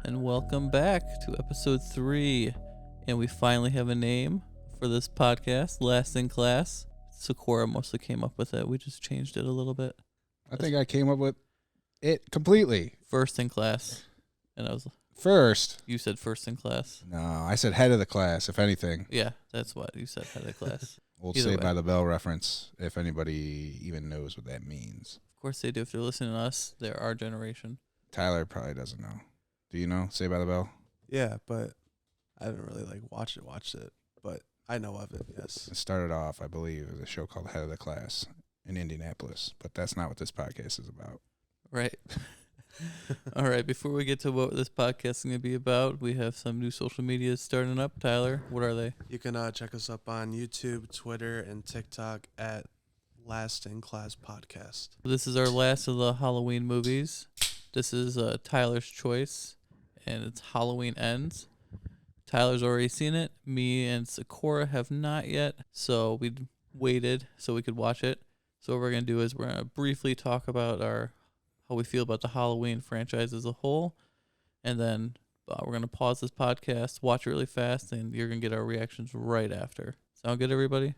And welcome back to episode 3. And we finally have a name for this podcast, Last in Class. Sakura mostly came up with it. We just changed it a little bit. I think I came up with it completely. First in Class. And First? You said first in class. No, I said head of the class, if anything. Yeah, that's what you said, head of class. Old Either Saved way. by the Bell reference, if anybody even knows what that means. Of course they do. If they're listening to us, they're our generation. Tyler probably doesn't know. Do you know Saved by the Bell? Yeah, but I haven't really watched it, but I know of it, yes. It started off, I believe, as a show called Head of the Class in Indianapolis, but that's not what this podcast is about. Right. All right, before we get to what this podcast is going to be about, we have some new social medias starting up. Tyler, what are they? You can check us up on YouTube, Twitter, and TikTok at Last in Class Podcast. This is our last of the Halloween movies. This is Tyler's choice, and it's Halloween Ends. Tyler's already seen it. Me and Sakura have not yet, so we waited so we could watch it. So what we're going to do is we're going to briefly talk about how we feel about the Halloween franchise as a whole, and then we're going to pause this podcast, watch it really fast, and you're going to get our reactions right after. Sound good, everybody?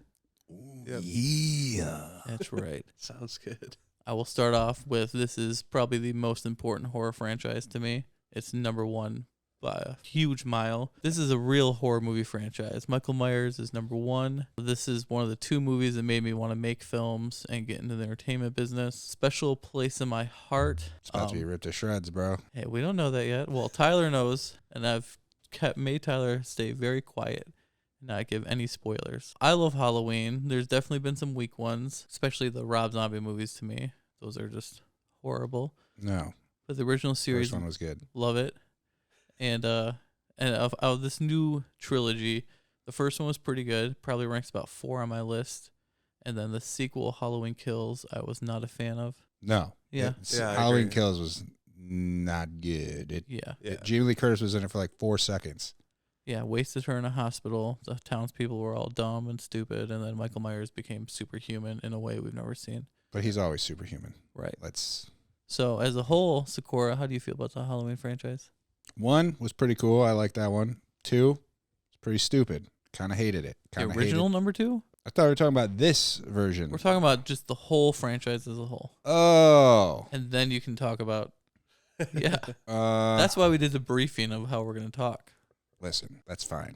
Yep. Yeah. That's right. Sounds good. I will start off with, this is probably the most important horror franchise to me. It's number one by a huge mile. This is a real horror movie franchise. Michael Myers is number one. This is one of the 2 movies that made me want to make films and get into the entertainment business. Special place in my heart. It's about to be ripped to shreds, bro. Hey, we don't know that yet. Well, Tyler knows, and I've made Tyler stay very quiet and not give any spoilers. I love Halloween. There's definitely been some weak ones, especially the Rob Zombie movies to me. Those are just horrible. No. But the original series, First one was good. love it. And of this new trilogy, the first one was pretty good. Probably ranks about 4 on my list. And then the sequel, Halloween Kills, I was not a fan of. No. Yeah. Yeah, I Halloween agree. Kills was not good. Yeah. Jamie Lee Curtis was in it for like 4 seconds. Yeah, wasted her in a hospital. The townspeople were all dumb and stupid. And then Michael Myers became superhuman in a way we've never seen. But he's always superhuman. Right. Let's... So as a whole, Sakura, how do you feel about the Halloween franchise? 1 was pretty cool. I like that one. 2, it's pretty stupid. Kind of hated it. The Kinda original hated. number 2? I thought we were talking about this version. We're talking about just the whole franchise as a whole. Oh. And then you can talk about, yeah. Uh, That's why we did the briefing of how we're going to talk. Listen, that's fine.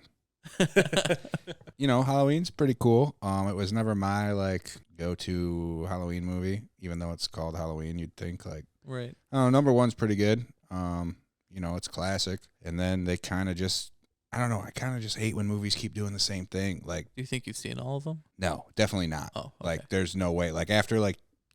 You know, Halloween's pretty cool. It was never my go-to Halloween movie, even though it's called Halloween. You'd think Right. I don't know, number 1's pretty good. You know, it's classic. And then they kind of just, I don't know, I kind of just hate when movies keep doing the same thing. Like, Do you think you've seen all of them? no, definitely not. Oh, okay. Like, there's no way. Like, after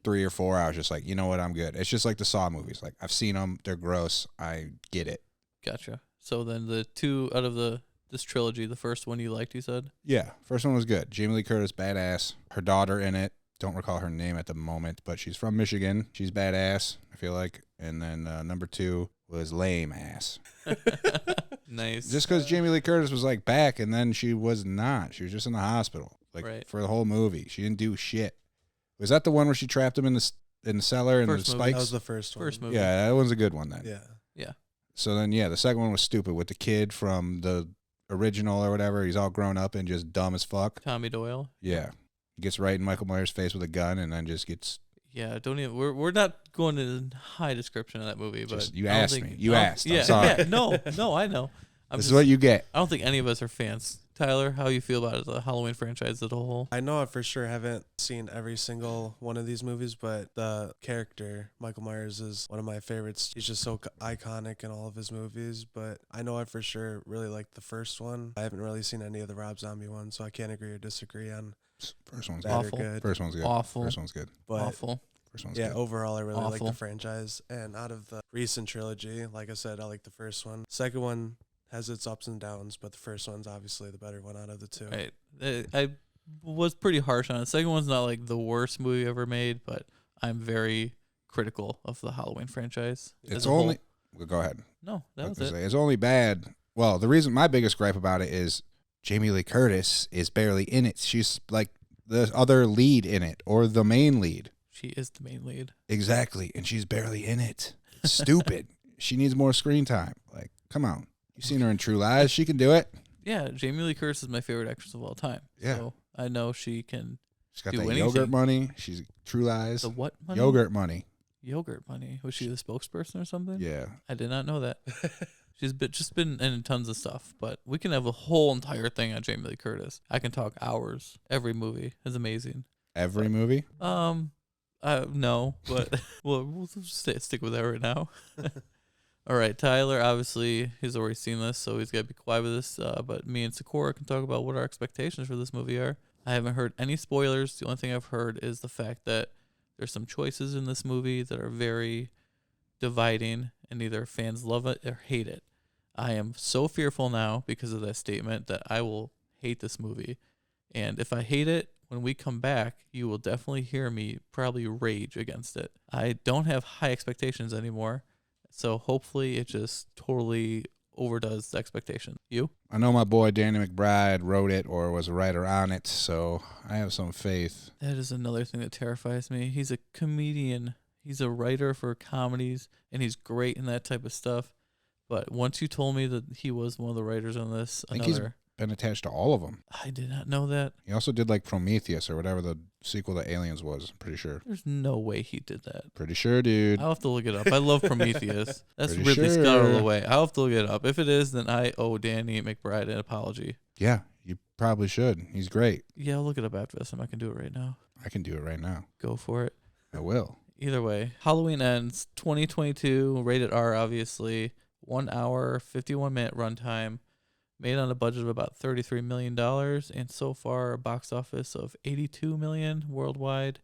3 or 4, I was just like, you know what, I'm good. It's just like the Saw movies. Like, I've seen them. They're gross. I get it. Gotcha. So then the 2 out of this trilogy, the first one you liked, you said? Yeah, first one was good. Jamie Lee Curtis, badass. Her daughter in it. Don't recall her name at the moment, but she's from Michigan. She's badass, I feel like. And then number 2 was lame ass. Nice. Just because Jamie Lee Curtis was back, and then she was not. She was just in the hospital, Right. for the whole movie. She didn't do shit. Was that the one where she trapped him in the cellar and the First movie. spikes? That was the first one. First movie. Yeah, that one's a good one then. Yeah. So then, yeah, the second one was stupid with the kid from the original or whatever. He's all grown up and just dumb as fuck. Tommy Doyle. Yeah. He gets right in Michael Myers' face with a gun and then just gets... Yeah, don't even. We're not going into high description of that movie, but Just, you I don't asked think- me. You I don't- asked. I'm Yeah, sorry. yeah. No, I know. This is what you get. I don't think any of us are fans. Tyler, how you feel about the Halloween franchise as a whole? I know I for sure haven't seen every single one of these movies, but the character, Michael Myers, is one of my favorites. He's just so iconic in all of his movies, but I know I for sure really liked the first one. I haven't really seen any of the Rob Zombie ones, so I can't agree or disagree on First one's bad good. or Awful. good. First one's good. Awful. First one's good. But Awful. First one's yeah, good. overall, I really like Awful. the franchise. And out of the recent trilogy, like I said, I like the first one. Second one has its ups and downs, but the first one's obviously the better one out of the 2. Right. I was pretty harsh on it. The second one's not the worst movie ever made, but I'm very critical of the Halloween franchise. It's as a whole. only... Well, go ahead. No, that I was was it. gonna say, it's only bad. Well, the reason, my biggest gripe about it is Jamie Lee Curtis is barely in it. She's like the other lead in it, or the main lead. She is the main lead. Exactly, and she's barely in it. Stupid. She needs more screen time. Come on. You've seen her in True Lies. She can do it. Yeah, Jamie Lee Curtis is my favorite actress of all time. Yeah. So I know she can She's got do that anything. yogurt money. She's True Lies. The what money? Yogurt money. Yogurt money. Was she the spokesperson or something? Yeah. I did not know that. She's just been in tons of stuff, but we can have a whole entire thing on Jamie Lee Curtis. I can talk hours. Every movie is amazing. Every movie? No, but we'll stick with that right now. All right, Tyler, obviously, he's already seen this, so he's got to be quiet with this. But me and Sakura can talk about what our expectations for this movie are. I haven't heard any spoilers. The only thing I've heard is the fact that there's some choices in this movie that are very dividing, and either fans love it or hate it. I am so fearful now because of that statement that I will hate this movie. And if I hate it, when we come back, you will definitely hear me probably rage against it. I don't have high expectations anymore, so hopefully it just totally overdoes the expectation. You? I know my boy Danny McBride wrote it or was a writer on it, so I have some faith. That is another thing that terrifies me. He's a comedian. He's a writer for comedies, and he's great in that type of stuff. But once you told me that he was one of the writers on this, I think he's been attached to all of them. I did not know that. He also did like Prometheus or whatever the sequel to Aliens was. I'm pretty sure. There's no way he did that. Pretty sure, dude. I'll have to look it up. I love Prometheus. That's Pretty Ridley sure. Scott all the way. I'll have to look it up. If it is, then I owe Danny McBride an apology. Yeah, you probably should. He's great. Yeah, I'll look it up after this. I'm not going to do it right now. I can do it right now. Go for it. I will. Either way, Halloween Ends, 2022, rated R, obviously. 1 hour, 51-minute runtime. Made on a budget of about $33 million. And so far, a box office of $82 million worldwide.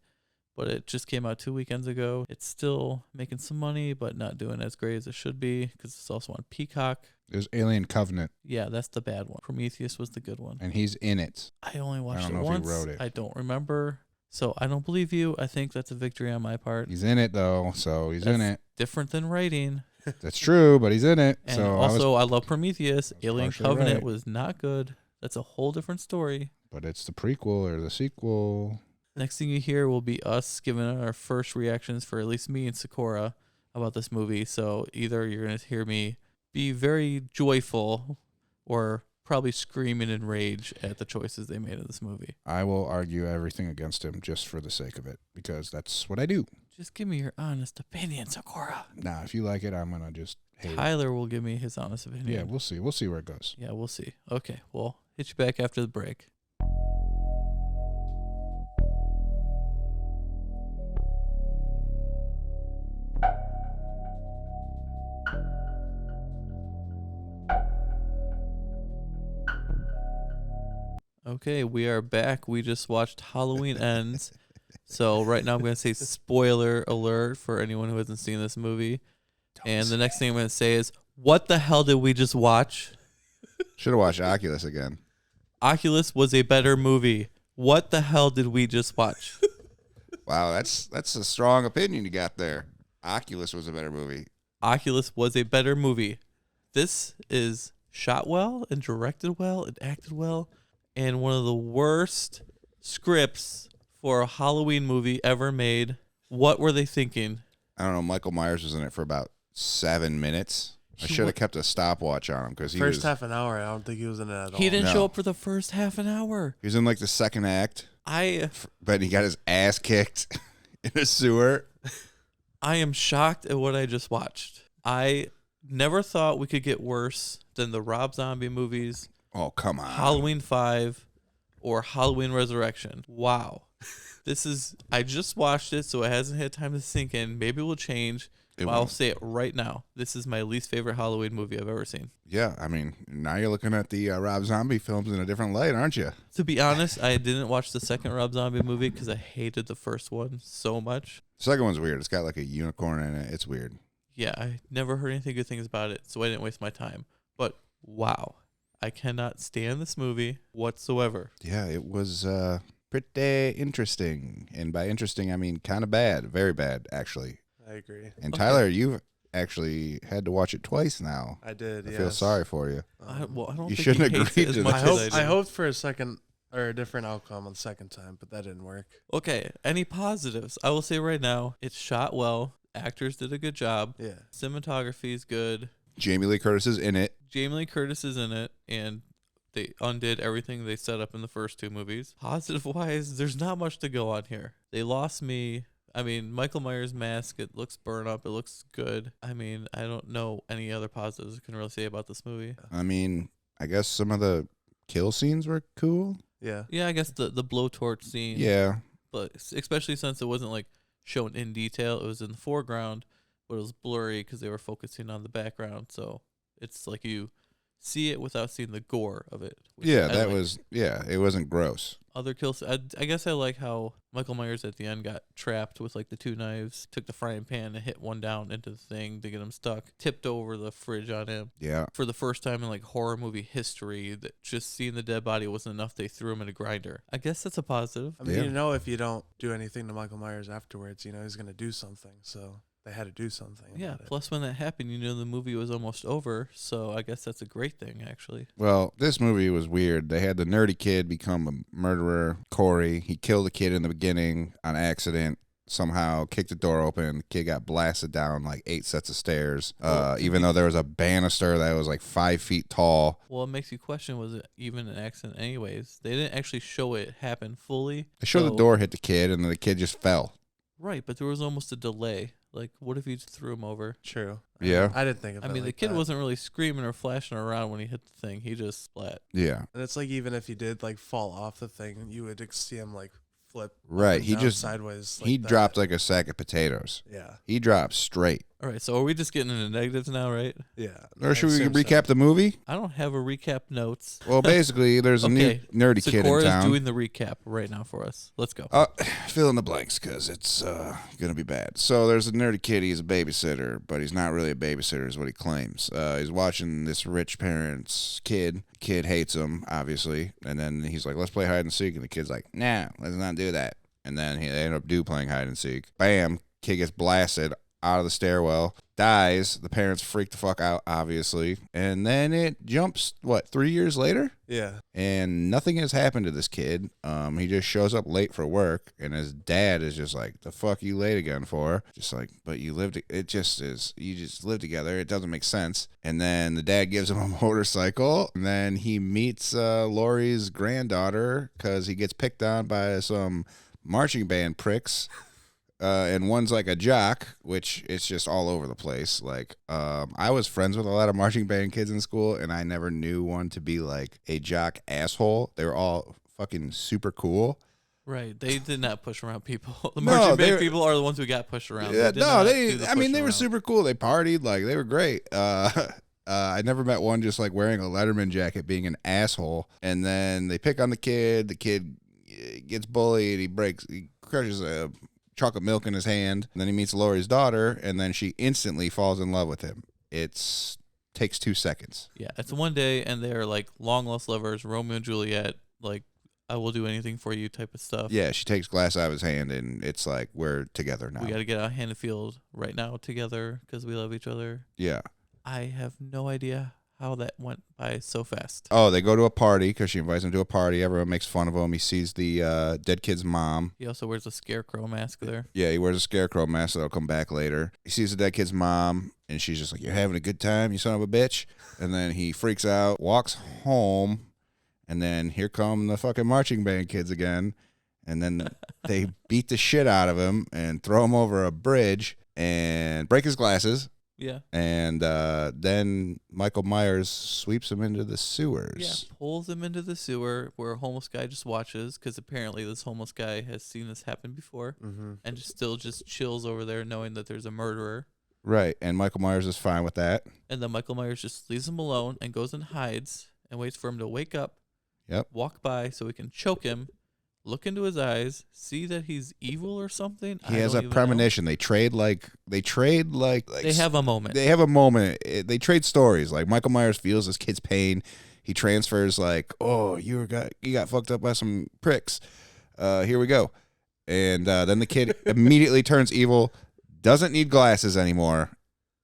But it just came out 2 weekends ago. It's still making some money, but not doing as great as it should be because it's also on Peacock. There's Alien Covenant, Yeah, that's the bad one. Prometheus was the good one. and he's in it. I only watched don't it know if he once. wrote it. I don't remember. So I don't believe you. I think that's a victory on my part. He's in it, though, so he's in it. Different than writing. That's true, but he's in it. And so also, I love Prometheus. Alien partially Covenant right. was not good. That's a whole different story. But it's the prequel or the sequel. Next thing you hear will be us giving our first reactions for at least me and Sakura about this movie. So either you're going to hear me be very joyful or probably screaming in rage at the choices they made in this movie. I will argue everything against him just for the sake of it, because that's what I do. Just give me your honest opinion, Sakura. Nah, if you like it, I'm going to just hate it. Tyler will give me his honest opinion. Yeah, we'll see. We'll see where it goes. Yeah, we'll see. Okay, well, hit you back after the break. Okay, we are back. We just watched Halloween Ends. So right now I'm going to say spoiler alert for anyone who hasn't seen this movie. And the next thing I'm going to say is, what the hell did we just watch? Should have watched Oculus again. Oculus was a better movie. What the hell did we just watch? Wow, that's a strong opinion you got there. Oculus was a better movie. Oculus was a better movie. This is shot well and directed well and acted well, and one of the worst scripts for a Halloween movie ever made. What were they thinking? I don't know. Michael Myers was in it for about 7 minutes. I should have kept a stopwatch on him because he First was half an hour, I don't think he was in it at all. He didn't No. show up for the first half an hour. he was in like the second act, I but he got his ass kicked in a sewer. am shocked at what I just watched. I never thought we could get worse than the Rob Zombie movies, Oh, come on. Halloween 5, or Halloween Resurrection. Wow. I just watched it, so it hasn't had time to sink in. Maybe it will change. It But I'll won't. say it right now. This is my least favorite Halloween movie I've ever seen. Yeah, I mean, now you're looking at the Rob Zombie films in a different light, aren't you? To be honest, I didn't watch the second Rob Zombie movie because I hated the first one so much. The second one's weird. It's got like a unicorn in it. It's weird. Yeah, I never heard anything good things about it, so I didn't waste my time. But wow, I cannot stand this movie whatsoever. Yeah, it was pretty interesting. And by interesting, I mean kind of bad. Very bad, actually. I agree. And Okay. Tyler, you've actually had to watch it twice now. I did. I yes. feel sorry for you. I don't You think shouldn't he hates agree it as to much this. as I do. hoped for a second or a different outcome on the second time, but that didn't work. Okay, any positives? I will say right now, it's shot well. Actors did a good job. Yeah. Cinematography is good. Jamie Lee Curtis is in it. Jamie Lee Curtis is in it, and they undid everything they set up in the first two movies. Positive wise, there's not much to go on here. They lost me. I mean, Michael Myers' mask, it looks burnt up. It looks good. I mean, I don't know any other positives I can really say about this movie. I mean, I guess some of the kill scenes were cool. Yeah. Yeah, I guess the blowtorch scene. Yeah. But especially since it wasn't like shown in detail, it was in the foreground, but it was blurry because they were focusing on the background. So it's like you see it without seeing the gore of it. which Yeah, I that like. was, it wasn't gross. Other kills. I guess I like how Michael Myers at the end got trapped with like the two knives, took the frying pan and hit one down into the thing to get him stuck, tipped over the fridge on him. Yeah. For the first time in like horror movie history, that just seeing the dead body wasn't enough. They threw him in a grinder. I guess that's a positive. I mean, Yeah. you know, if you don't do anything to Michael Myers afterwards, you know he's gonna do something. So they had to do something. Yeah. about it. Plus, when that happened, you know the movie was almost over. So I guess that's a great thing, actually. Well, this movie was weird. They had the nerdy kid become a murderer, Corey. He killed the kid in the beginning on accident. Somehow kicked the door open. The kid got blasted down like 8 sets of stairs. Even though there was a banister that was like 5 feet tall. Well, it makes you question, was it even an accident anyways? They didn't actually show it happen fully. They showed the so- door hit the kid, and then the kid just fell. Right, but there was almost a delay. Like, what if you just threw him over? True. Yeah. I didn't think of I it mean, the like kid that. wasn't really screaming or flashing around when he hit the thing. He just splat. Yeah. And it's like even if he did like fall off the thing, you would see him like flip. up Right, and he down just- sideways. He like that. dropped like a sack of potatoes. Yeah. He dropped straight. All right, so are we just getting into negatives now, right? Yeah. Or should I we assume so. recap the movie? I don't have a recap notes. Well, basically, there's a Okay, new nerdy kid in Sakura's town. doing the recap right now for us. Let's go. Fill in the blanks because it's gonna be bad. So there's a nerdy kid. He's a babysitter, but he's not really a babysitter, is what he claims. He's watching this rich parent's kid. Kid hates him, obviously, and then he's like, "Let's play hide and seek," and the kid's like, "Nah, let's not do that." And then they end up playing hide and seek. Bam! Kid gets blasted out of the stairwell, dies. The parents freak the fuck out, obviously, and then it jumps 3 years later. Yeah. And nothing has happened to this kid. He just shows up late for work, and his dad is just like, "The fuck you late again for?" Just like, "But you lived. It just is. You just live together. It doesn't make sense." And then the dad gives him a motorcycle, and then he meets Laurie's granddaughter because he gets picked on by some marching band pricks. And one's like a jock, which it's just all over the place. Like, I was friends with a lot of marching band kids in school, and I never knew one to be like a jock asshole. They were all fucking super cool. Right, they did not push around people. The No, marching they band were- people are the ones who got pushed around. Yeah, did no, not they. do the I mean, push they were around. super cool. They partied, like they were great. I never met one just like wearing a Letterman jacket, being an asshole. And then they pick on the kid. The kid gets bullied. He crushes a chocolate milk in his hand. And then he meets Laurie's daughter, and then she instantly falls in love with him. Takes 2 seconds. Yeah, it's one day, and they're like long lost lovers, Romeo and Juliet, like I will do anything for you type of stuff. Yeah, she takes glass out of his hand, and it's like we're together now. We got to get out hand and field right now together because we love each other. Yeah. I have no idea how that went by so fast. Oh, they go to a party because she invites him to a party. Everyone makes fun of him. He sees the dead kid's mom. He also wears a scarecrow mask there. Yeah, he wears a scarecrow mask that'll come back later. He sees the dead kid's mom, and she's just like, "You're having a good time, you son of a bitch." And then he freaks out, walks home, and then here come the fucking marching band kids again. And then they beat the shit out of him and throw him over a bridge and break his glasses. Yeah. And then Michael Myers sweeps him into the Yeah, sewers. pulls him into the sewer where a homeless guy just watches because apparently this homeless guy has seen this happen before Mm-hmm. and still just chills over there knowing that there's a murderer. Right, and Michael Myers is fine with that. And then Michael Myers just leaves him alone and goes and hides and waits for him to wake up, Yep. walk by so he can choke him, look into his eyes, see that he's evil or something. He I has don't a even know. premonition. They trade like They have a moment. They have a moment. They trade stories. Like Michael Myers feels this kid's pain. He transfers like, "Oh, you got fucked up by some pricks. Here we go." And then the kid immediately turns evil, doesn't need glasses anymore,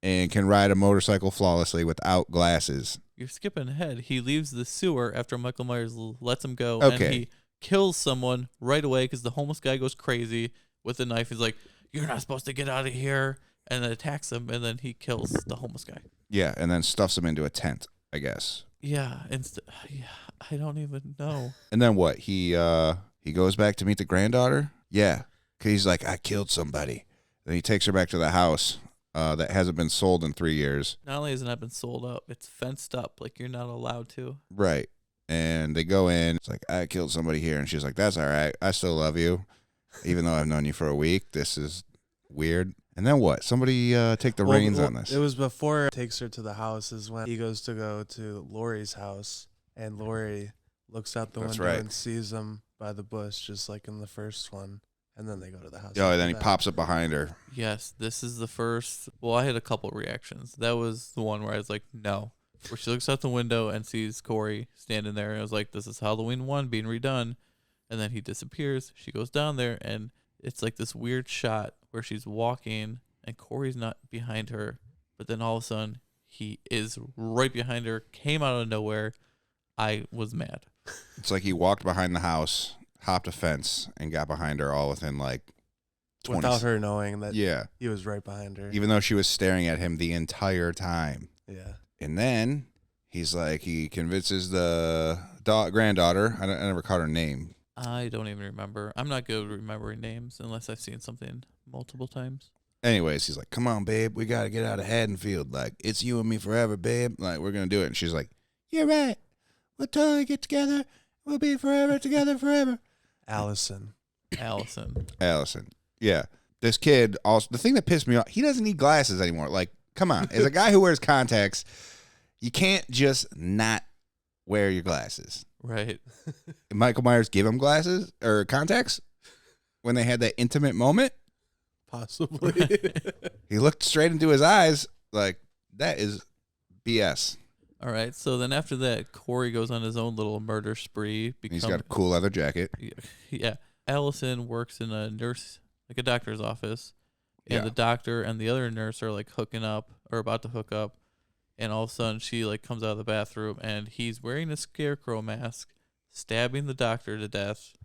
and can ride a motorcycle flawlessly without glasses. You're skipping ahead. He leaves the sewer after Michael Myers lets him go, Okay. and he kills someone right away because the homeless guy goes crazy with the knife. He's like, "You're not supposed to get out of here." and then attacks him, and then he kills the homeless guy. Yeah, and then stuffs him into a tent, I guess. Yeah, yeah, I don't even know. And then what? He goes back to meet the granddaughter? Yeah. 'Cause he's like, I killed somebody. Then he takes her back to the house that hasn't been sold in 3 years. Not only has it not been sold up, it's fenced up. Like, you're not allowed to. Right. And they go in. It's like, I killed somebody here. And she's like, that's all right. I still love you. Even though I've known you for a week. This is weird. And then what? Somebody take the reins on this. It was before it takes her to the house is when he goes to go to Lori's house. And Lori looks out the window and sees him by the bush, just like in the first one. And then they go to the house. Oh, and then he pops up behind her. Yes, this is the first. Well, I had a couple reactions. That was the one where I was like, no. Where she looks out the window and sees Corey standing there. And I was like, this is Halloween 1 being redone. And then he disappears. She goes down there, and it's like this weird shot where she's walking, and Corey's not behind her. But then all of a sudden, he is right behind her, came out of nowhere. I was mad. It's like he walked behind the house, hopped a fence, and got behind her all within like 20 without her knowing that yeah. he was right behind her. Even though she was staring at him the entire time. Yeah. And then he's like, he convinces the granddaughter. I never caught her name. I don't even remember. I'm not good at remembering names unless I've seen something multiple times. Anyways, he's like, come on, babe. We got to get out of Haddonfield. Like, it's you and me forever, babe. Like, we're going to do it. And she's like, you're right. We'll totally get together. We'll be forever together forever. Allison. Yeah. This kid, also, the thing that pissed me off, he doesn't need glasses anymore. Like, come on. As a guy who wears contacts, you can't just not wear your glasses. Right. Michael Myers give him glasses or contacts when they had that intimate moment. Possibly. He looked straight into his eyes like, that is BS. All right. So then after that, Corey goes on his own little murder spree. He's got a cool leather jacket. Yeah. Allison works in a a doctor's office. And Yeah. the doctor and the other nurse are like hooking up or about to hook up. And all of a sudden she like comes out of the bathroom and he's wearing a scarecrow mask, stabbing the doctor to death,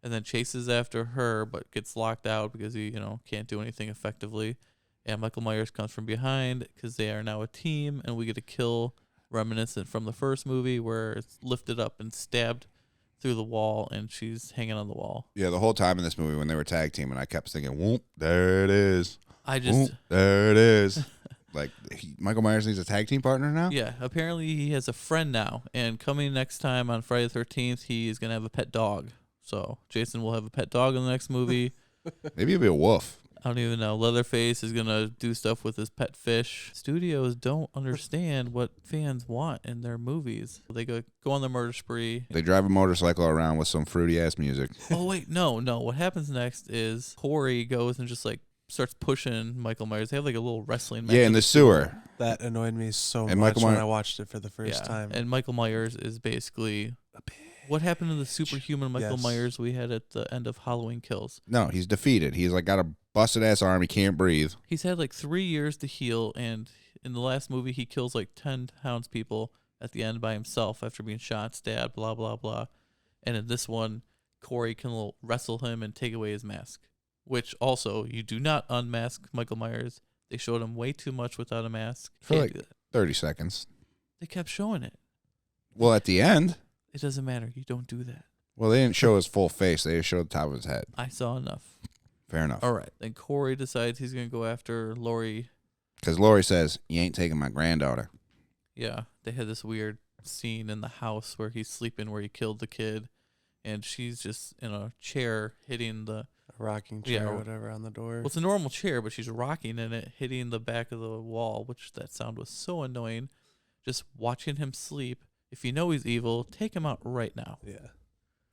and then chases after her but gets locked out because he, can't do anything effectively. And Michael Myers comes from behind because they are now a team, and we get a kill reminiscent from the first movie where it's lifted up and stabbed through the wall and she's hanging on the wall. Yeah, the whole time in this movie when they were tag teaming, I kept thinking, whoop, there it is. Whoop, there it is. Like, Michael Myers needs a tag team partner now? Yeah, apparently he has a friend now, and coming next time on Friday the 13th, he is going to have a pet dog. So Jason will have a pet dog in the next movie. Maybe he'll be a wolf. I don't even know. Leatherface is going to do stuff with his pet fish. Studios don't understand what fans want in their movies. They go on the murder spree. They drive a motorcycle around with some fruity-ass music. Oh, wait, no. What happens next is Corey goes and just, starts pushing Michael Myers. They have, a little wrestling match. Yeah, in the sewer. That annoyed me so And much Michael when I watched it for the first time. And Michael Myers is basically... What happened to the superhuman Michael Myers we had at the end of Halloween Kills? No, he's defeated. He's got a busted ass arm. He can't breathe. He's had 3 years to heal, and in the last movie he kills 10 townspeople at the end by himself after being shot, stabbed, blah blah blah. And in this one, Corey can wrestle him and take away his mask. Which also, you do not unmask Michael Myers. They showed him way too much without a mask. For 30 seconds. They kept showing it. Well, at the end. It doesn't matter. You don't do that. Well, they didn't show his full face. They just showed the top of his head. I saw enough. Fair enough. All right. Then Corey decides he's going to go after Lori. Because Lori says, you ain't taking my granddaughter. Yeah. They had this weird scene in the house where he's sleeping, where he killed the kid. And she's just in a chair hitting the... A rocking chair or whatever on the door. Well, it's a normal chair, but she's rocking in it, hitting the back of the wall, which that sound was so annoying. Just watching him sleep. If you know he's evil, take him out right now. Yeah.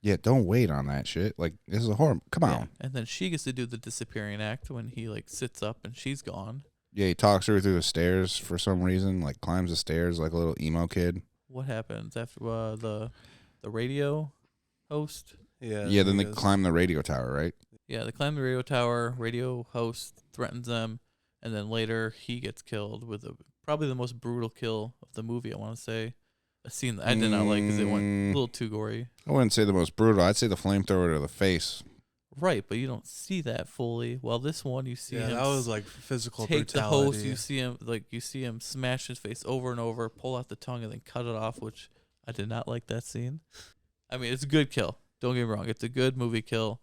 Yeah, don't wait on that shit. This is a horror. Come on. Yeah. And then she gets to do the disappearing act when he sits up and she's gone. Yeah, he talks her through the stairs for some reason. Climbs the stairs like a little emo kid. What happens after the radio host? Yeah. Yeah, then they climb the radio tower, right? Yeah, they climb the radio tower. Radio host threatens them, and then later he gets killed with probably the most brutal kill of the movie. I want to say a scene that I did not like because it went a little too gory. I wouldn't say the most brutal. I'd say the flamethrower to the face. Right, but you don't see that fully. Well, this one you see Yeah, him that was like physical take the brutality. hose. You see him smash his face over and over, pull out the tongue, and then cut it off. Which I did not like that scene. I mean, it's a good kill. Don't get me wrong; it's a good movie kill.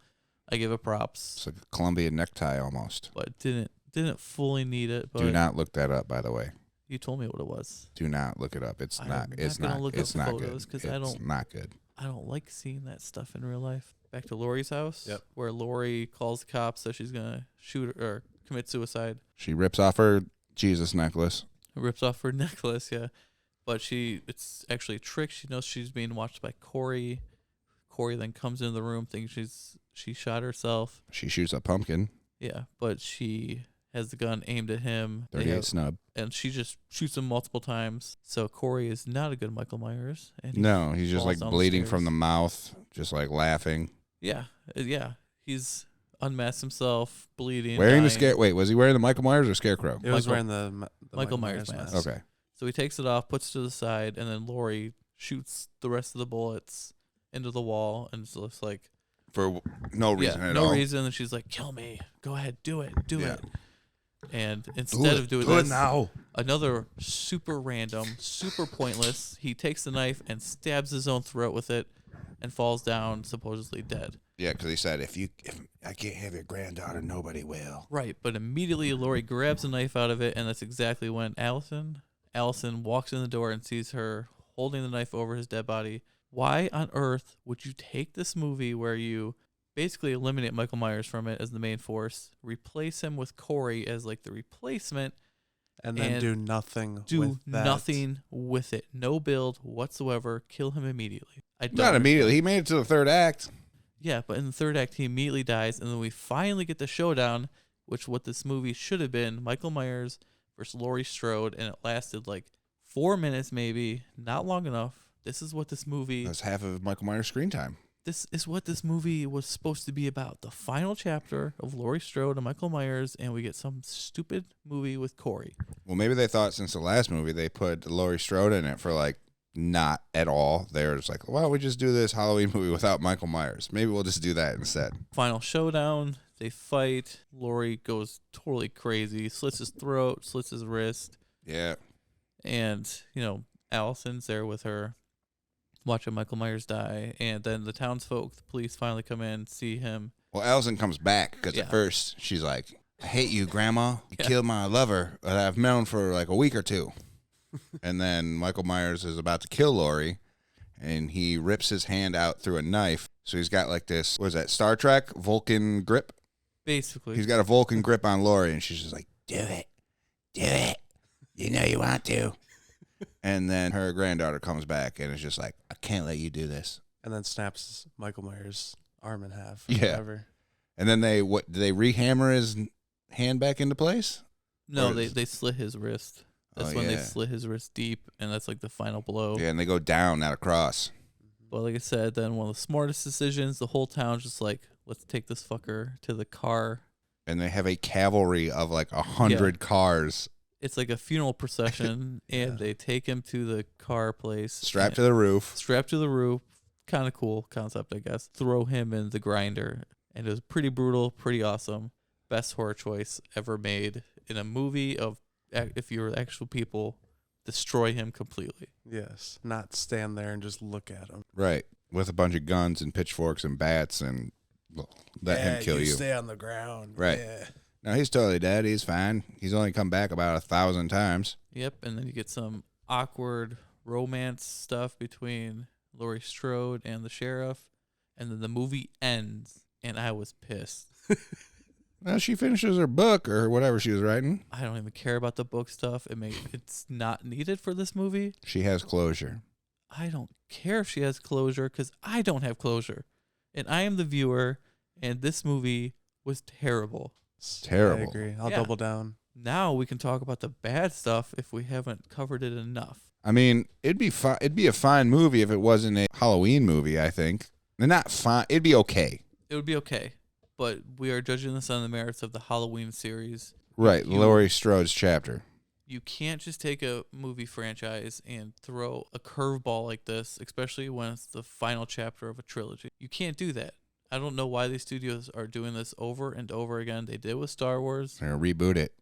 I give it props, It's like a Columbia necktie almost. but didn't fully need it. But Do not look that up, by the way. you told me what it was. Do not look it up. It's I'm not. not It's gonna not. look up It's the not photos good. 'cause I It's don't- not good. I don't like seeing that stuff in real life. Back to Lori's house, Yep. where Lori calls the cops that she's gonna shoot or commit suicide. She rips off her Jesus necklace. Rips off her necklace, yeah. But it's actually a trick. She knows she's being watched by Corey. Corey then comes into the room, thinks she shot herself. She shoots a pumpkin. Yeah, but she has the gun aimed at him. They 38 have- snub. and she just shoots him multiple times. So Corey is not a good Michael Myers. And No, he's just falls like down bleeding stairs. from the mouth, just like laughing. Yeah. He's unmasked himself, bleeding, Wearing the dying. scare. Wait, was he wearing the Michael Myers or Scarecrow? It was Michael- wearing the Michael Myers mask. Okay. So he takes it off, puts it to the side, and then Lori shoots the rest of the bullets into the wall, and it's just like, For no reason at no all. reason. And she's like, "Kill me, go ahead, do it, do Yeah. it." And instead of doing Do it this, now. another super random, super pointless. He takes the knife and stabs his own throat with it, and falls down, supposedly dead. Yeah, because he said, if I can't have your granddaughter, nobody will. Right, but immediately Lori grabs a knife out of it, and that's exactly when Allison walks in the door and sees her holding the knife over his dead body. Why on earth would you take this movie where you basically eliminate Michael Myers from it as the main force, replace him with Corey as like the replacement, and then and do nothing. do with that. nothing with it, no build whatsoever, kill him immediately? I don't Not understand. immediately. He made it to the third act. Yeah, but in the third act, he immediately dies, and then we finally get the showdown, which what this movie should have been: Michael Myers versus Laurie Strode, and it lasted like 4 minutes, maybe not long enough. This is what this movie. That's half of Michael Myers' screen time. This is what this movie was supposed to be about: the final chapter of Laurie Strode and Michael Myers, and we get some stupid movie with Corey. Well, maybe they thought since the last movie they put Laurie Strode in it for like not at all. They're just like, why don't we just do this Halloween movie without Michael Myers? Maybe we'll just do that instead. Final showdown. They fight. Laurie goes totally crazy, slits his throat, slits his wrist. Yeah. And, Allison's there with her, watching Michael Myers die. And then the townsfolk, the police finally come in, see him. Well, Allison comes back because Yeah. at first she's like, I hate you, Grandma. You Yeah. killed my lover that I've known for like a week or two. And then Michael Myers is about to kill Laurie, and he rips his hand out through a knife. So he's got like this, what is that, Star Trek Vulcan grip? Basically. He's got a Vulcan grip on Laurie, and she's just like, do it. Do it. You know you want to. And then her granddaughter comes back, and it's just like, I can't let you do this. And then snaps Michael Myers' arm in half. Yeah. Whatever. And then do they rehammer his hand back into place? no, or is- they slit his wrist. That's Oh, when they yeah. slit his wrist deep, and that's like the final blow. Yeah, and they go down, not across. But like I said, then one of the smartest decisions, the whole town's just like, let's take this fucker to the car. And they have a cavalry of like 100 cars It's like a funeral procession, and Yeah. they take him to the car place. strapped to the roof. Strapped to the roof. Kind of cool concept, I guess. Throw him in the grinder. And it was pretty brutal, pretty awesome. Best horror choice ever made in a movie of, if you're actual people, destroy him completely. Yes. Not stand there and just look at him. Right. With a bunch of guns and pitchforks and bats and let him kill you. Stay on the ground. Right. Yeah. No, he's totally dead. He's fine. He's only come back about 1,000 times. Yep, and then you get some awkward romance stuff between Laurie Strode and the sheriff, and then the movie ends, and I was pissed. Well, she finishes her book or whatever she was writing. I don't even care about the book stuff. It's not needed for this movie. She has closure. I don't care if she has closure because I don't have closure, and I am the viewer. And this movie was terrible. Terrible. I agree. I'll Yeah. double down. Now we can talk about the bad stuff if we haven't covered it enough. I mean, it'd be a fine movie if it wasn't a Halloween movie, I think. And not fine. It'd be okay. It would be okay, but we are judging this on the merits of the Halloween series. Right. You- Laurie Strode's chapter. You can't just take a movie franchise and throw a curveball like this, especially when it's the final chapter of a trilogy. You can't do that. I don't know why these studios are doing this over and over again. They did with Star Wars, They're gonna reboot it.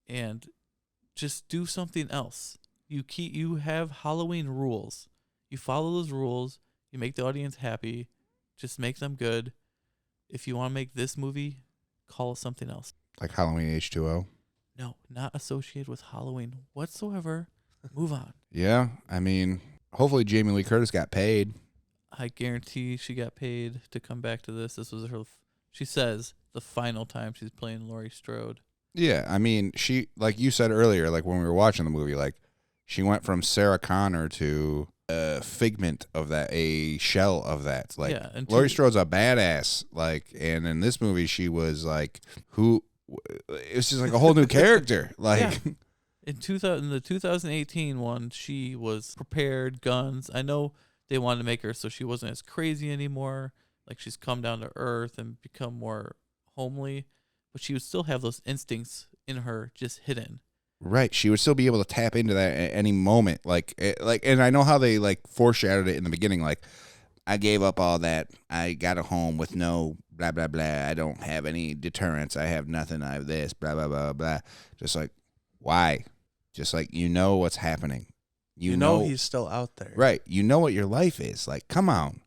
and just do something else. You have Halloween rules. You follow those rules. You make the audience happy. Just make them good. If you want to make this movie, call it something else. Like Halloween H2O. No, not associated with Halloween whatsoever. Move on. Yeah, I mean, hopefully Jamie Lee Curtis got paid. I guarantee she got paid to come back to this. This was her, she says, the final time she's playing Laurie Strode. Yeah, I mean, she, like you said earlier, like when we were watching the movie, like she went from Sarah Connor to a figment of that, a shell of that. Like, Yeah, and Laurie Strode's a badass. Like, and in this movie, she was like, it was just like a whole new character. Like, Yeah. In the 2018 one, she was prepared, guns. I know they wanted to make her so she wasn't as crazy anymore. Like she's come down to earth and become more homely, but she would still have those instincts in her just hidden. right, she would still be able to tap into that at any moment. And I know how they like foreshadowed it in the beginning. Like, I gave up all that. I got a home with no blah blah blah. I don't have any deterrence. I have nothing. I have this blah blah blah blah. Just like, why? Just like, you know what's happening. You know he's still out there. Right. You know what your life is. Like, come on.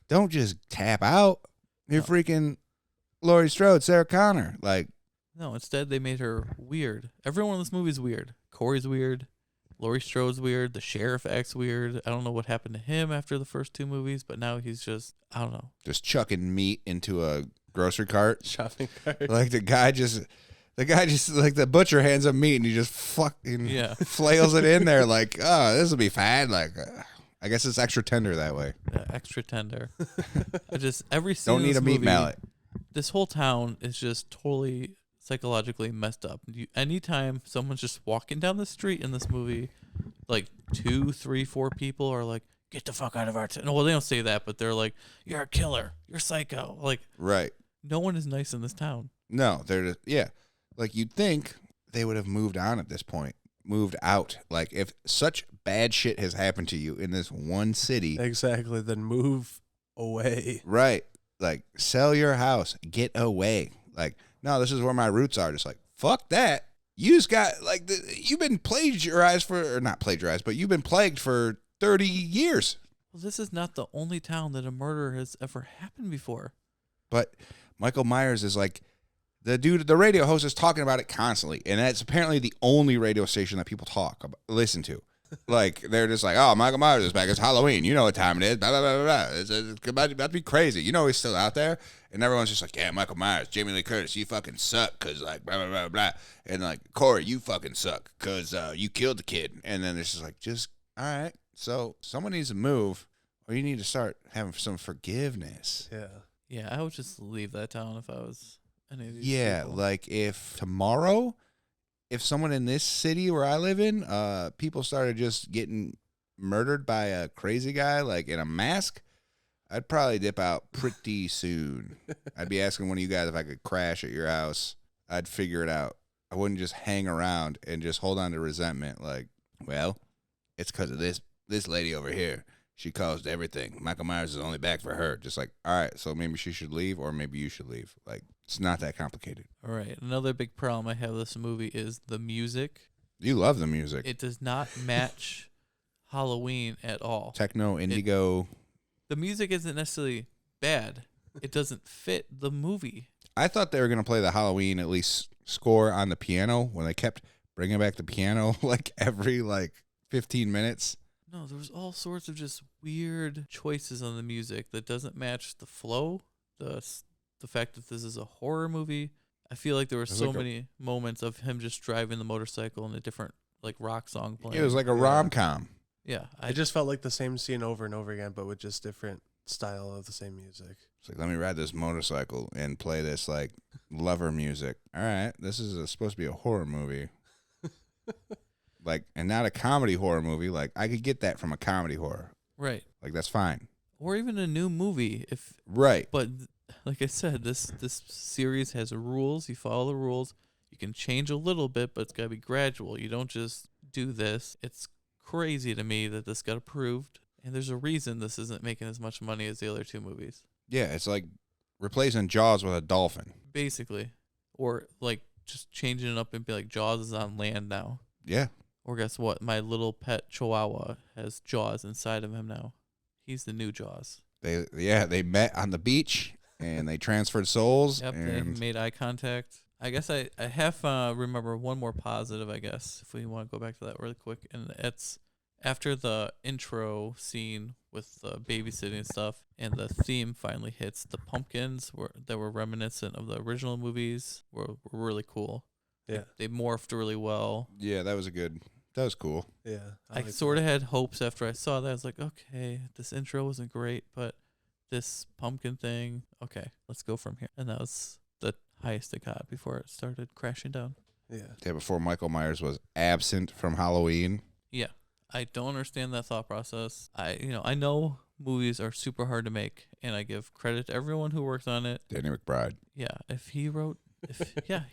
Don't just tap out. You're freaking Laurie Strode, Sarah Connor. Like, No, instead they made her weird. Everyone in this movie is weird. Corey's weird. Laurie Strode's weird. The sheriff acts weird. I don't know what happened to him after the first two movies, but now he's just, I don't know. just chucking meat into a grocery cart. Shopping cart. Like, the guy just like, the butcher hands him meat and he just fucking flails it in there. Like, oh, this will be fine. Like, I guess it's extra tender that way. Extra tender. Every scene Don't in need this a meat movie, mallet. This whole town is just totally psychologically messed up. Anytime someone's just walking down the street in this movie, like 2, 3, 4 people are like, "Get the fuck out of our town." No, well, they don't say that, but they're like, "You're a killer. You're psycho." Like, Right. no one is nice in this town. No, they're just, yeah. Like, you'd think they would have moved on at this point, moved out. Like, if such bad shit has happened to you in this one city, Exactly. Then move away. right? Like, sell your house, get away. Like, no, this is where my roots are. Just like, fuck that. You just got, like, you've been plagiarized or not plagiarized, but you've been plagued for 30 years. Well, this is not the only town that a murder has ever happened before. But Michael Myers is like, the radio host is talking about it constantly, and that's apparently the only radio station that people listen to. Like, they're just like, oh, Michael Myers is back. It's Halloween. You know what time it is. Blah, blah, blah, blah. It's about to be crazy. You know he's still out there. And everyone's just like, yeah, Michael Myers, Jamie Lee Curtis, you fucking suck because, like, blah, blah, blah, blah. And, like, Corey, you fucking suck because you killed the kid. And then it's just like, all right. So someone needs to move, or you need to start having some forgiveness. Yeah. Yeah, I would just leave that town if I was any of these Yeah, people. like if tomorrow, if someone in this city where I live in, people started just getting murdered by a crazy guy, like in a mask, I'd probably dip out pretty soon. I'd be asking one of you guys if I could crash at your house. I'd figure it out. I wouldn't just hang around and just hold on to resentment. Like, well, it's because of this lady over here. She caused everything. Michael Myers is only back for her. Just like, all right, so maybe she should leave, or maybe you should leave. Like, it's not that complicated. All right. Another big problem I have with this movie is the music. You love the music. It does not match Halloween at all. Techno, indigo. The music isn't necessarily bad. It doesn't fit the movie. I thought they were going to play the Halloween at least score on the piano when they kept bringing back the piano like every 15 minutes. No, there was all sorts of just weird choices on the music that doesn't match the flow, the fact that this is a horror movie. I feel like there were so many moments of him just driving the motorcycle and a different rock song playing. It was like a rom-com. Yeah, I just felt like the same scene over and over again, but with just different style of the same music. It's like, let me ride this motorcycle and play this lover music. All right, this is supposed to be a horror movie. And not a comedy horror movie. Like, I could get that from a comedy horror. right. Like, that's fine. Or even a new movie if Right. But like I said, this series has rules. You follow the rules. You can change a little bit, but it's got to be gradual. You don't just do this. It's crazy to me that this got approved, and there's a reason this isn't making as much money as the other two movies. Yeah, it's like replacing Jaws with a dolphin. basically, or like just changing it up and be like Jaws is on land now. Yeah. Or guess what? My little pet Chihuahua has Jaws inside of him now. He's the new Jaws. They met on the beach and they transferred souls. Yep, they and made eye contact. I guess I have remember one more positive, I guess, if we want to go back to that really quick. And it's after the intro scene with the babysitting and stuff, and the theme finally hits, the pumpkins that were reminiscent of the original movies were really cool. Yeah. They morphed really well. yeah, that was cool. Yeah. I sort of had hopes after I saw that. I was like, okay, this intro wasn't great, but this pumpkin thing, okay, let's go from here. And that was the highest it got before it started crashing down. Yeah. Yeah, before Michael Myers was absent from Halloween. Yeah, I don't understand that thought process. I know movies are super hard to make, and I give credit to everyone who worked on it. Danny McBride Yeah,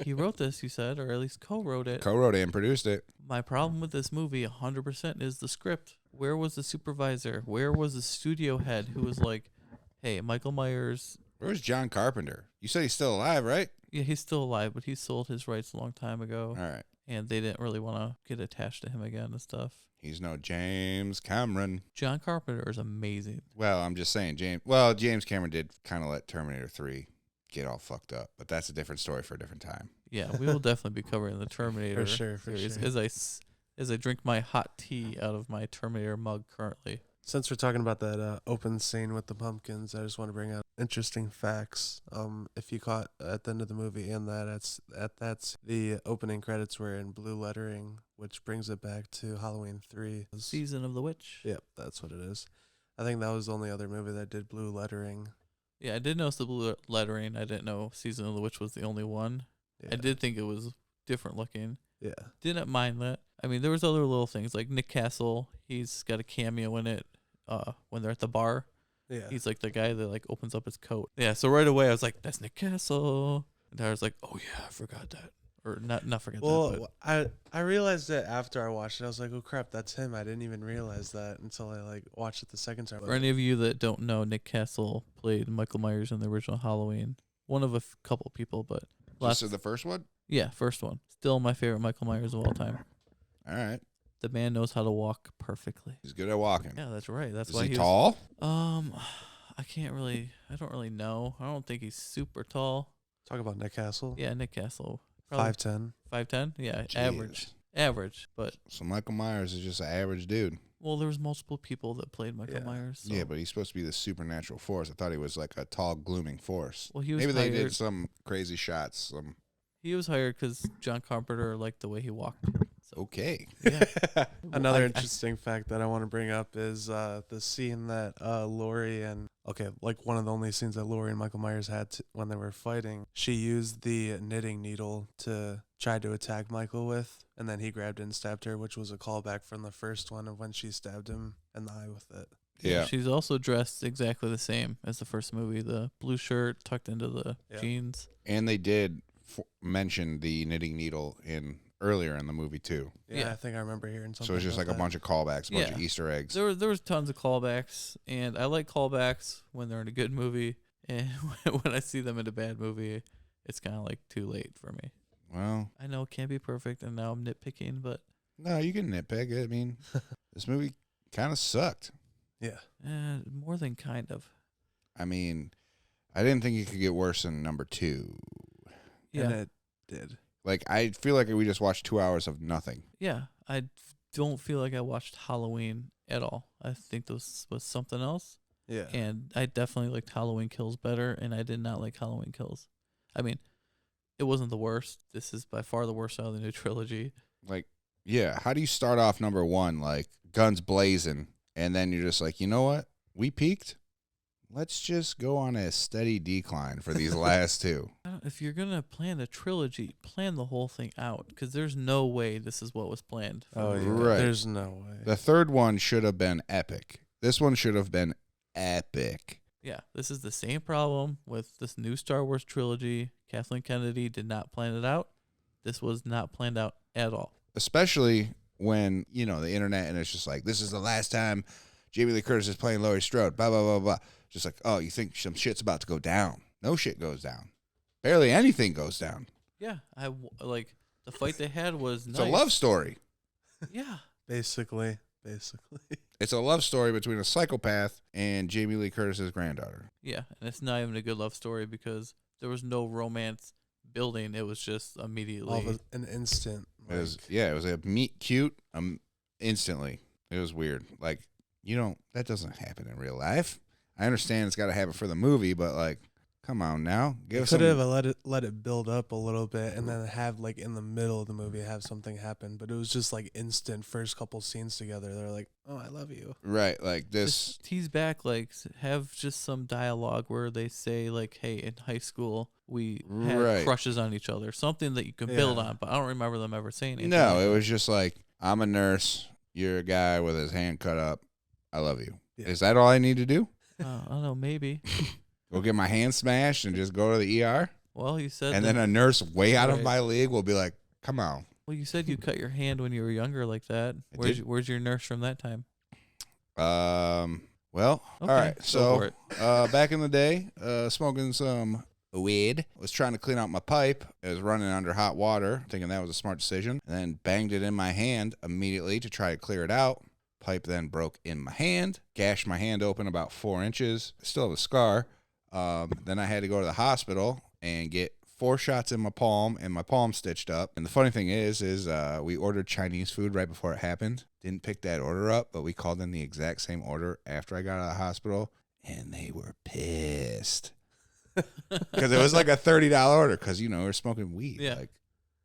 he wrote this, you said, or at least co-wrote it. co-wrote it and produced it. My problem with this movie 100% is the script. Where was the supervisor? Where was the studio head who was like, hey, Michael Myers, Where's John Carpenter? You said he's still alive, right? yeah, he's still alive, but he sold his rights a long time ago, All right. and they didn't really want to get attached to him again and stuff. He's no James Cameron. John Carpenter is amazing. Well, I'm just saying, James Cameron did kind of let Terminator 3 get all fucked up, but that's a different story for a different time. Yeah, we will definitely be covering the Terminator For series sure. as I drink my hot tea out of my Terminator mug currently. Since we're talking about that open scene with the pumpkins, I just want to bring out interesting facts. If you caught at the end of the movie, and that's the opening credits were in blue lettering, which brings it back to Halloween 3. Season of the Witch. Yep, that's what it is. I think that was the only other movie that did blue lettering. Yeah, I did notice the blue lettering. I didn't know Season of the Witch was the only one. Yeah. I did think it was different looking. Yeah. Didn't mind that. I mean, there was other little things like Nick Castle. He's got a cameo in it. When they're at the bar, Yeah. he's like the guy that like opens up his coat. Yeah. So right away I was like, "That's Nick Castle," and I was like, "Oh yeah, I forgot that." Or not forget that. Well, But I realized it after I watched it. I was like, oh crap, that's him. I didn't even realize that until I like watched it the second time. for any of you that don't know, Nick Castle played Michael Myers in the original Halloween. One of a couple people, but Just the first one? yeah, first one. Still my favorite Michael Myers of all time. All right. The man knows how to walk perfectly. He's good at walking. Yeah, that's right. That's Is why he was- tall? I don't really know. I don't think he's super tall. Talk about Nick Castle. Yeah, Nick Castle. Probably 5'10". 5'10"? Yeah, Jeez. average. But So Michael Myers is just an average dude. well, there was multiple people that played Michael Yeah. Myers. So. Yeah, but he's supposed to be the supernatural force. I thought he was like a tall, glooming force. well, he was Maybe they hired. did some crazy shots. He was hired because John Carpenter liked the way he walked. So Okay. yeah, Another I- interesting fact that I want to bring up is the scene that Laurie and one of the only scenes that Laurie and Michael Myers had when they were fighting. She used the knitting needle to try to attack Michael with, and then he grabbed it and stabbed her, which was a callback from the first one of when she stabbed him in the eye with it. Yeah. She's also dressed exactly the same as the first movie. The blue shirt tucked into the Yeah. jeans. And they did mention the knitting needle earlier in the movie too. Yeah, Yeah. I think I remember hearing something. So it's just about like a bunch of callbacks, a bunch of Yeah. Easter eggs. There was tons of callbacks, and I like callbacks when they're in a good movie. And when I see them in a bad movie, it's kind of like too late for me. Well, I know it can't be perfect, and now I'm nitpicking, but no, you can nitpick it. I mean, this movie kind of sucked. Yeah. more than kind of. I mean, I didn't think it could get worse than number 2. Yeah, And it did. Like, I feel like we just watched 2 hours of nothing. yeah. I don't feel like I watched Halloween at all. I think this was something else, Yeah. and I definitely liked Halloween Kills better, and I did not like Halloween Kills. I mean, it wasn't the worst. This is by far the worst out of the new trilogy. Like, yeah, how do you start off number 1, like, guns blazing, and then you're just like, you know what? We peaked. Let's just go on a steady decline for these last 2. If you're gonna plan a trilogy, plan the whole thing out, because there's no way this is what was planned. Oh, yeah. Right. There's no way. The third one should have been epic. This one should have been epic. Yeah, this is the same problem with this new Star Wars trilogy. Kathleen Kennedy did not plan it out. This was not planned out at all. Especially when, the internet, and it's just like, this is the last time Jamie Lee Curtis is playing Laurie Strode, blah, blah, blah, blah. Just like, oh, you think some shit's about to go down. No shit goes down. Barely anything goes down. Yeah, like the fight they had was It's nice. a love story. Yeah. Basically. It's a love story between a psychopath and Jamie Lee Curtis's granddaughter. Yeah, and it's not even a good love story because there was no romance building. It was just immediately. All of an instant. It was a meet cute instantly. It was weird. Like, that doesn't happen in real life. I understand it's got to happen for the movie, but like, come on now. Could have let it build up a little bit and then have like in the middle of the movie have something happen, but it was just like instant first couple scenes together. They're like, "Oh, I love you." Right, like this. Just tease back, like have just some dialogue where they say like, "Hey, in high school we had crushes on each other," something that you can build on. But I don't remember them ever saying anything. No, it was just like, "I'm a nurse. You're a guy with his hand cut up. I love you." Yeah. Is that all I need to do? I don't know, maybe. Go get my hand smashed and just go to the ER? Well, you said and then a nurse way out of my league will be like, come on. Well, you said you cut your hand when you were younger like that. Where's your nurse from that time? Well, okay, all right. So, back in the day, smoking some weed, was trying to clean out my pipe. It was running under hot water, thinking that was a smart decision, and then banged it in my hand immediately to try to clear it out. Pipe then broke in my hand, gashed my hand open about 4 inches. I still have a scar. Then I had to go to the hospital and get 4 shots in my palm and my palm stitched up. And the funny thing is we ordered Chinese food right before it happened. Didn't pick that order up, but we called in the exact same order after I got out of the hospital, and they were pissed because it was like a $30 order because we're smoking weed. Yeah.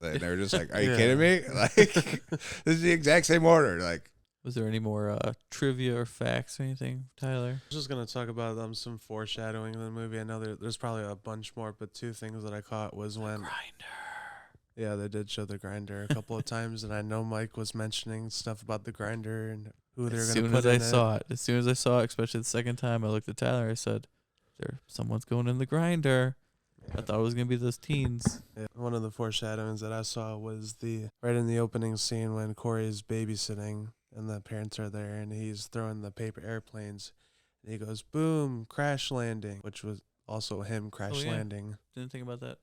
Like, they were just like, "Are you kidding me? Like, this is the exact same order." Like. Was there any more trivia or facts or anything, Tyler? I was just going to talk about some foreshadowing in the movie. I know there's probably a bunch more, but 2 things that I caught was when... Grinder. Yeah, they did show the grinder a couple of times, and I know Mike was mentioning stuff about the grinder and who they're going to put in it. As soon as I saw it, especially the second time, I looked at Tyler, I said, someone's going in the grinder. I thought it was going to be those teens. Yeah, one of the foreshadowings that I saw was right in the opening scene when Corey is babysitting and the parents are there and he's throwing the paper airplanes and he goes, boom, crash landing, which was also him landing. Didn't think about that.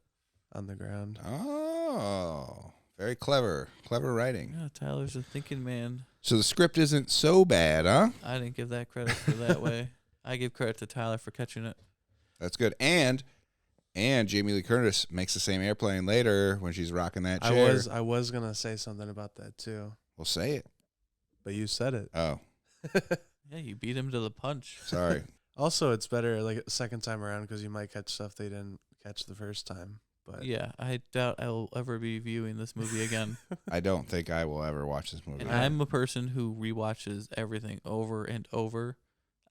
On the ground. Oh, very clever. Clever writing. Yeah, Tyler's a thinking man. So the script isn't so bad, huh? I didn't give that credit for that way. I give credit to Tyler for catching it. That's good. And Jamie Lee Curtis makes the same airplane later when she's rocking that chair. I was going to say something about that too. Well, say it. But you said it. Oh. Yeah, you beat him to the punch. Sorry. Also, it's better like a second time around because you might catch stuff they didn't catch the first time. But yeah, I doubt I will ever be viewing this movie again. I don't think I will ever watch this movie. And I'm a person who rewatches everything over and over.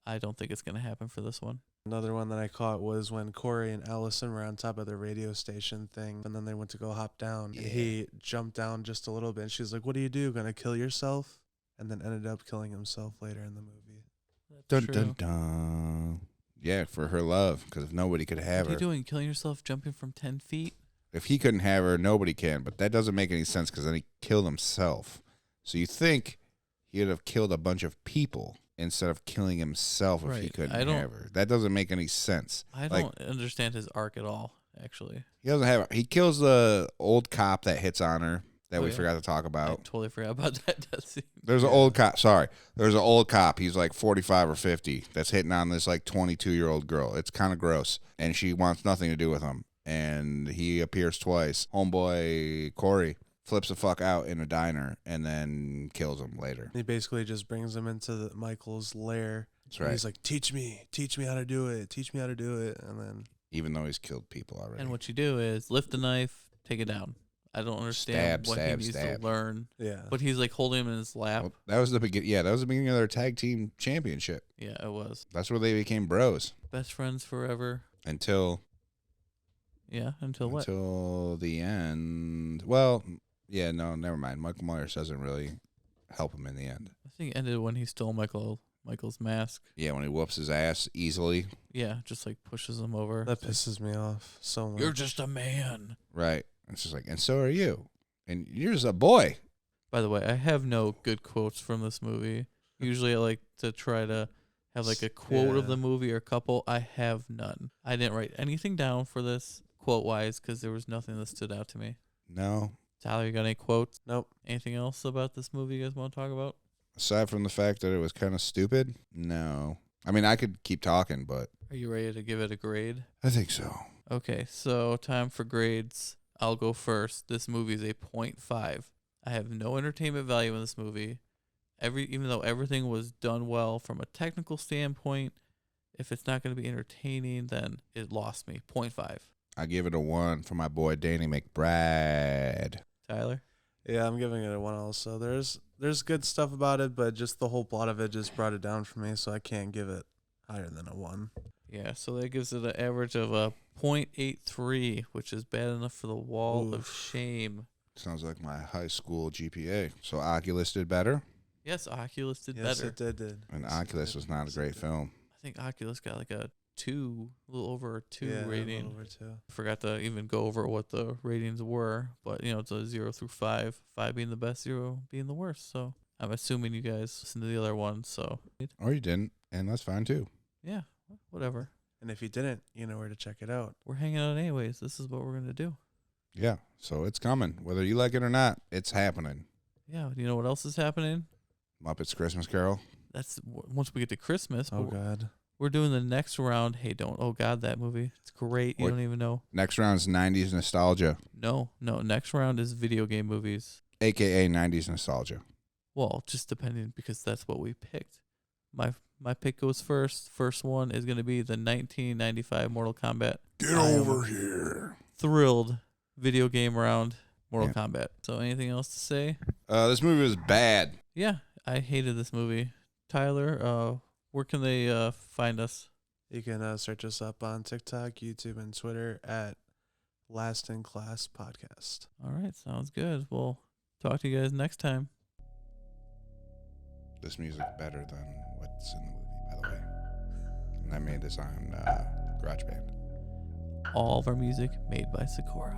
I don't think it's going to happen for this one. Another one that I caught was when Corey and Allison were on top of the radio station thing, and then they went to go hop down. Yeah. And he jumped down just a little bit, and she's like, what do you do? Gonna kill yourself? And then ended up killing himself later in the movie. Dun, dun, dun. Yeah, for her love, because if nobody could have her. What are you doing, killing yourself, jumping from 10 feet? If he couldn't have her, nobody can, but that doesn't make any sense because then he killed himself. So you think he would have killed a bunch of people instead of killing himself if he couldn't have her. That doesn't make any sense. I don't understand his arc at all, actually. He doesn't have. He kills the old cop that hits on her that we forgot to talk about. I totally forgot about that scene. There's an old cop. Sorry. There's an old cop. He's like 45 or 50 that's hitting on this like 22-year-old girl. It's kind of gross. And she wants nothing to do with him. And he appears twice. Homeboy Corey flips the fuck out in a diner and then kills him later. He basically just brings him into Michael's lair. That's right. He's like, teach me how to do it. Teach me how to do it. And then, even though he's killed people already. And what you do is lift the knife, take it down. I don't understand what he needs to learn. Yeah. But he's like holding him in his lap. Well, that was the beginning. Yeah, that was the beginning of their tag team championship. Yeah, it was. That's where they became bros. Best friends forever. Until what? Until the end. Well, yeah, no, never mind. Michael Myers doesn't really help him in the end. I think it ended when he stole Michael's mask. Yeah, when he whoops his ass easily. Yeah, just like pushes him over. That pisses me off so much. You're just a man. Right. It's just like, and so are you. And you're just a boy. By the way, I have no good quotes from this movie. Usually I like to try to have like a quote of Yeah. the movie or a couple. I have none. I didn't write anything down for this quote-wise because there was nothing that stood out to me. No. Tyler, you got any quotes? Nope. Anything else about this movie you guys want to talk about? Aside from the fact that it was kind of stupid, no. I mean, I could keep talking, but Are you ready to give it a grade? I think so. Okay, so time for grades. I'll go first. This movie is a 0.5. I have no entertainment value in this movie. Even though everything was done well from a technical standpoint, if it's not going to be entertaining, then it lost me. 0.5. I give it a 1 for my boy Danny McBride. Tyler? Yeah, I'm giving it a 1 also. There's good stuff about it, but just the whole plot of it just brought it down for me, so I can't give it higher than a 1. Yeah, so that gives it an average of a 0.83, which is bad enough for the wall of shame. Sounds like my high school GPA. So Oculus did better, Yes, Oculus did Yes, better. it did. and Yes, it Oculus did. was not a Yes, it great did. film. I think Oculus got like a 2, a little over a 2 Yeah, a rating. little over 2. I forgot to even go over what the ratings were, but it's a 0 through 5, 5 being the best, 0 being the worst. So I'm assuming you guys listened to the other one. So Or you didn't, and that's fine too. yeah, whatever. And if you didn't, you know where to check it out. We're hanging out anyways. This is what we're gonna do. Yeah, so it's coming. Whether you like it or not, it's happening. Yeah. You know what else is happening? Muppets Christmas Carol. That's once we get to Christmas. Oh but God. we're doing the next round. Hey, don't. Oh God, that movie. It's great. You What? don't even know. Next round's 90s nostalgia, No. Next round is video game movies. aka 90s nostalgia. Well, just depending because that's what we picked. My pick goes first. First one is going to be the 1995 Mortal Kombat. Get I am over here. Thrilled video game round Mortal Yeah. Kombat. So anything else to say? This movie was bad. Yeah, I hated this movie. Tyler, where can they find us? You can search us up on TikTok, YouTube, and Twitter at Last in Class Podcast. All right, sounds good. We'll talk to you guys next time. This music's better than what's in the movie, by the way. And I made this on GarageBand. All of our music made by Sakura.